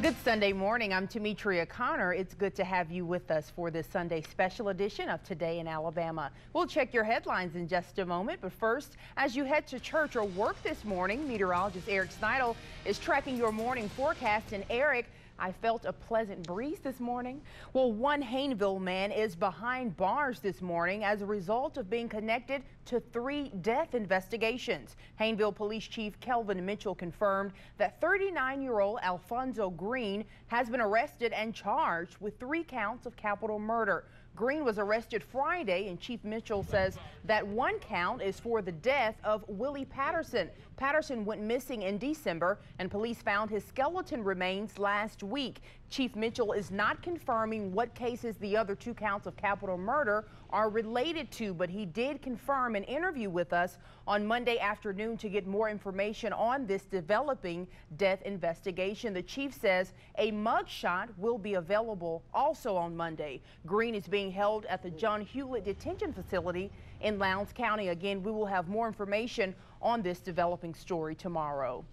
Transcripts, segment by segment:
Good Sunday morning. I'm Tametria Conner. It's good to have you with us for this Sunday special edition of Today in Alabama. We'll check your headlines in just a moment, but first, as you head to church or work this morning, meteorologist Eric Snidel is tracking your morning forecast. And Eric, I felt a pleasant breeze this morning. Well, one Hayneville man is behind bars this morning as a result of being connected to 3 death investigations. Hayneville Police Chief Kelvin Mitchell confirmed that 39-year-old Alfonso Green has been arrested and charged with 3 counts of capital murder. Green was arrested Friday, and Chief Mitchell says that 1 count is for the death of Willie Patterson. Patterson went missing in December, and police found his skeleton remains last week. Chief Mitchell is not confirming what cases the other 2 counts of capital murder are related to, but he did confirm an interview with us on Monday afternoon to get more information on this developing death investigation. The chief says a mugshot will be available also on Monday. Green is being held at the John Hewlett Detention Facility in Lowndes County. Again, we will have more information on this developing story tomorrow.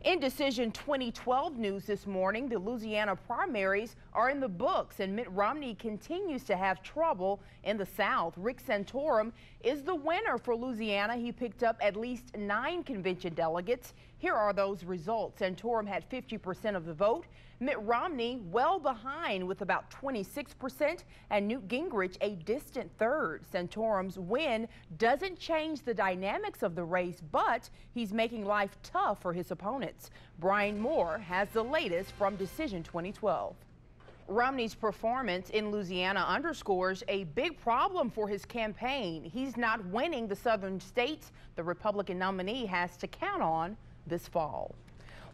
In Decision 2012 news this morning, the Louisiana primaries are in the books, and Mitt Romney continues to have trouble in the South. Rick Santorum is the winner for Louisiana. He picked up at least 9 convention delegates. Here are those results. Santorum had 50% of the vote. Mitt Romney well behind with about 26%, and Newt Gingrich a distant third. Santorum's win doesn't change the dynamics of the race, but he's making life tough for his opponents. Brian Moore has the latest from Decision 2012. Romney's performance in Louisiana underscores a big problem for his campaign. He's not winning the southern states the Republican nominee has to count on this fall.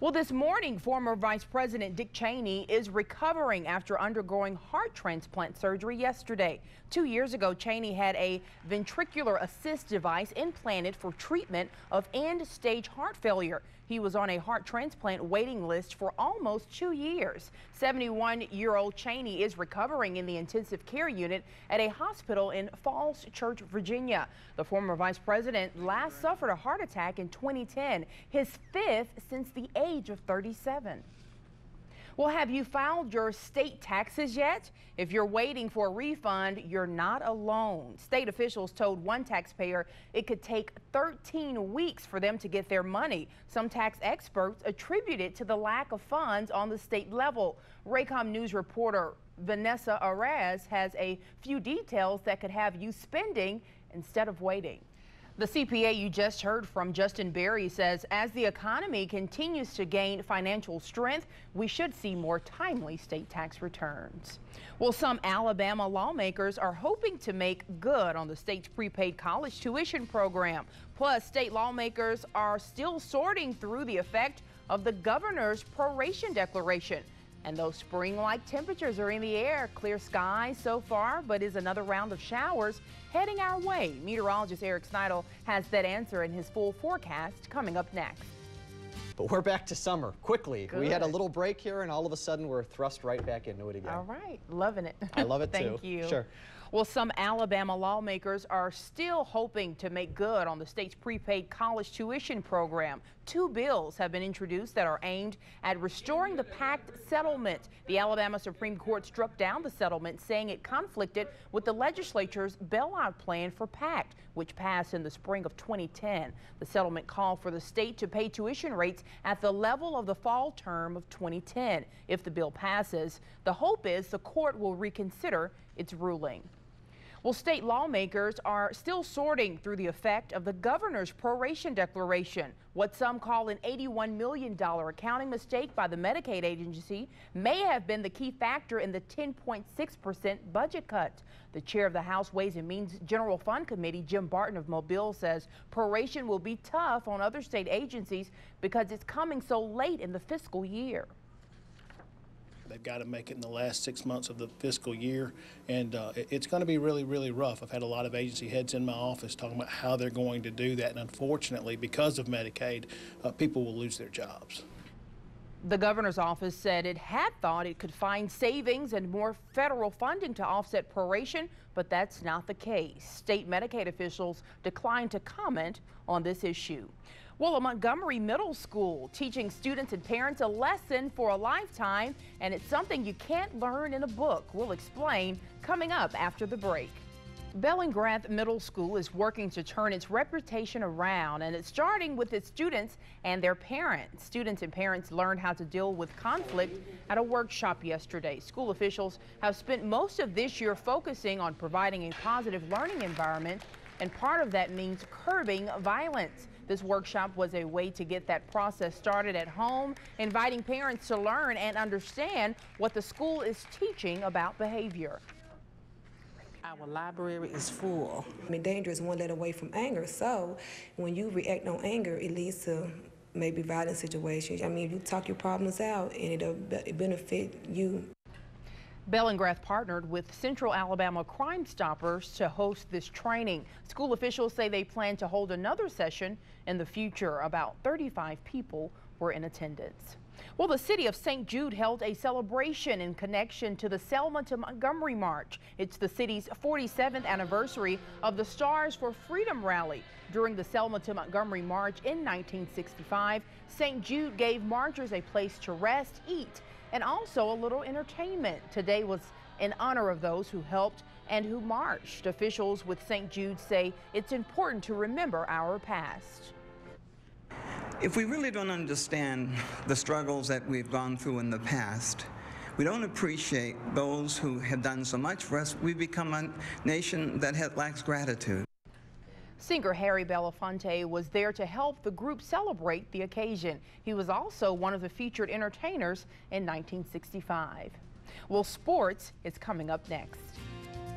Well, this morning, former Vice President Dick Cheney is recovering after undergoing heart transplant surgery yesterday. 2 years ago, Cheney had a ventricular assist device implanted for treatment of end-stage heart failure. He was on a heart transplant waiting list for almost 2 years. 71-year-old Cheney is recovering in the intensive care unit at a hospital in Falls Church, Virginia. The former vice president last suffered a heart attack in 2010, his 5th since the age of 37. Well, have you filed your state taxes yet? If you're waiting for a refund, you're not alone. State officials told one taxpayer it could take 13 weeks for them to get their money. Some tax experts attribute it to the lack of funds on the state level. Raycom News reporter Vanessa Arez has a few details that could have you spending instead of waiting. The CPA you just heard from, Justin Berry, says as the economy continues to gain financial strength, we should see more timely state tax returns. Well, some Alabama lawmakers are hoping to make good on the state's prepaid college tuition program. Plus, state lawmakers are still sorting through the effect of the governor's proration declaration. And those spring-like temperatures are in the air. Clear skies so far, but is another round of showers heading our way? Meteorologist Eric Snidel has that answer in his full forecast coming up next. But we're back to summer quickly. Good. We had a little break here, and all of a sudden we're thrust right back into it again. All right, loving it. I love it too. Thank you. Sure. Well, some Alabama lawmakers are still hoping to make good on the state's prepaid college tuition program. 2 bills have been introduced that are aimed at restoring the PACT settlement. The Alabama Supreme Court struck down the settlement, saying it conflicted with the legislature's bailout plan for PACT, which passed in the spring of 2010. The settlement called for the state to pay tuition rates at the level of the fall term of 2010. If the bill passes, the hope is the court will reconsider its ruling. Well, state lawmakers are still sorting through the effect of the governor's proration declaration. What some call an $81 million accounting mistake by the Medicaid agency may have been the key factor in the 10.6% budget cut. The chair of the House Ways and Means General Fund Committee, Jim Barton of Mobile, says proration will be tough on other state agencies because it's coming so late in the fiscal year. They've got to make it in the last 6 months of the fiscal year, and it's going to be really, really rough. I've had a lot of agency heads in my office talking about how they're going to do that, and unfortunately, because of Medicaid, people will lose their jobs. The governor's office said it had thought it could find savings and more federal funding to offset proration, but that's not the case. State Medicaid officials declined to comment on this issue. Well, a Montgomery Middle School teaching students and parents a lesson for a lifetime, and it's something you can't learn in a book. We'll explain coming up after the break. Bellingrath Middle School is working to turn its reputation around, and it's starting with its students and their parents. Students and parents learned how to deal with conflict at a workshop yesterday. School officials have spent most of this year focusing on providing a positive learning environment, and part of that means curbing violence. This workshop was a way to get that process started at home, inviting parents to learn and understand what the school is teaching about behavior. Our library is full. I mean, danger is one letter away from anger. So when you react on anger, it leads to maybe violent situations. I mean, if you talk your problems out and it'll benefit you. Bellingrath partnered with Central Alabama Crime Stoppers to host this training. School officials say they plan to hold another session in the future. About 35 people were in attendance. Well, the city of St. Jude held a celebration in connection to the Selma to Montgomery March. It's the city's 47th anniversary of the Stars for Freedom rally. During the Selma to Montgomery March in 1965, St. Jude gave marchers a place to rest, eat, and also a little entertainment. Today was in honor of those who helped and who marched. Officials with St. Jude say it's important to remember our past. If we really don't understand the struggles that we've gone through in the past, we don't appreciate those who have done so much for us, we become a nation that lacks gratitude. Singer Harry Belafonte was there to help the group celebrate the occasion. He was also one of the featured entertainers in 1965. Well, sports is coming up next.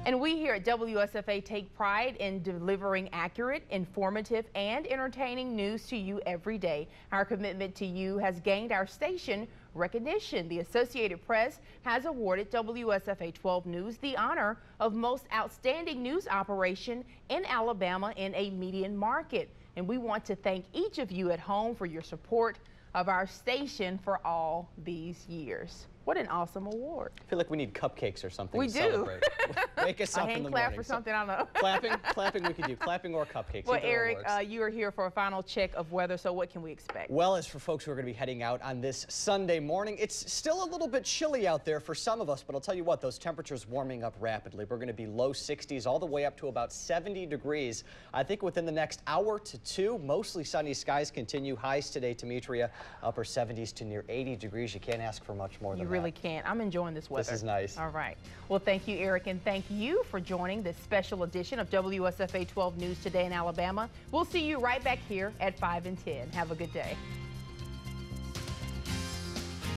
And we here at WSFA take pride in delivering accurate, informative, and entertaining news to you every day. Our commitment to you has gained our station recognition. The Associated Press has awarded WSFA 12 News the honor of most outstanding news operation in Alabama in a median market. And we want to thank each of you at home for your support of our station for all these years. What an awesome award. I feel like we need cupcakes or something We to do. celebrate. Wake us A up in hand the clap morning. or something, I don't know. Clapping we could do. Clapping or cupcakes. Well, either Eric, works. you are here for a final check of weather, so what can we expect? Well, as for folks who are going to be heading out on this Sunday morning, it's still a little bit chilly out there for some of us, but I'll tell you what, those temperatures warming up rapidly. We're going to be low 60s all the way up to about 70 degrees. I think within the next hour to two, mostly sunny skies continue. Highs today, Tametria, upper 70s to near 80 degrees. You can't ask for much more than that. You really can't. I'm enjoying this weather. This is nice. All right. Well, thank you, Eric, and thank you for joining this special edition of WSFA 12 News Today in Alabama. We'll see you right back here at 5 and 10. Have a good day.